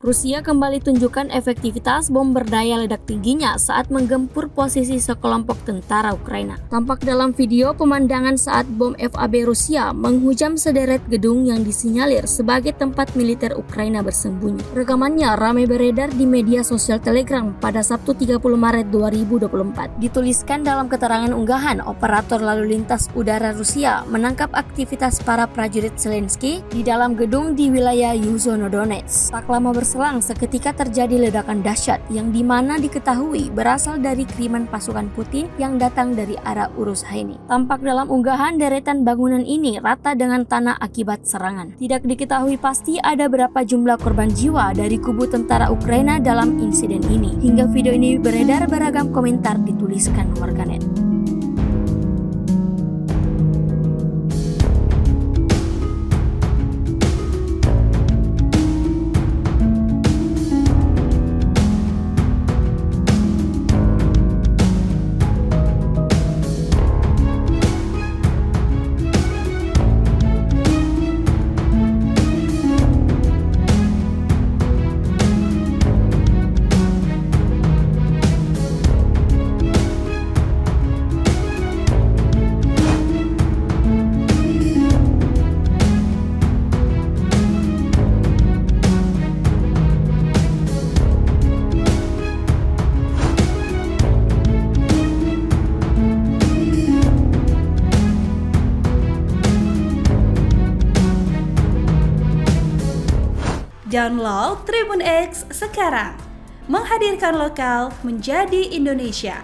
Rusia kembali tunjukkan efektivitas bom berdaya ledak tingginya saat menggempur posisi sekelompok tentara Ukraina. Tampak dalam video pemandangan saat bom FAB Rusia menghujam sederet gedung yang disinyalir sebagai tempat militer Ukraina bersembunyi. Rekamannya ramai beredar di media sosial Telegram pada Sabtu 30 Maret 2024. Dituliskan dalam keterangan unggahan, operator lalu lintas udara Rusia menangkap aktivitas para prajurit Zelensky di dalam gedung di wilayah Yuzhno-Donetsk. Tak lama berselang, seketika terjadi ledakan dahsyat yang dimana diketahui berasal dari kiriman pasukan Putin yang datang dari arah Urus Haini. Tampak dalam unggahan deretan bangunan ini rata dengan tanah akibat serangan. Tidak diketahui pasti ada berapa jumlah korban jiwa dari kubu tentara Ukraina dalam insiden ini. Hingga video ini beredar, beragam komentar dituliskan warganet. Download Tribun X sekarang, menghadirkan lokal menjadi Indonesia.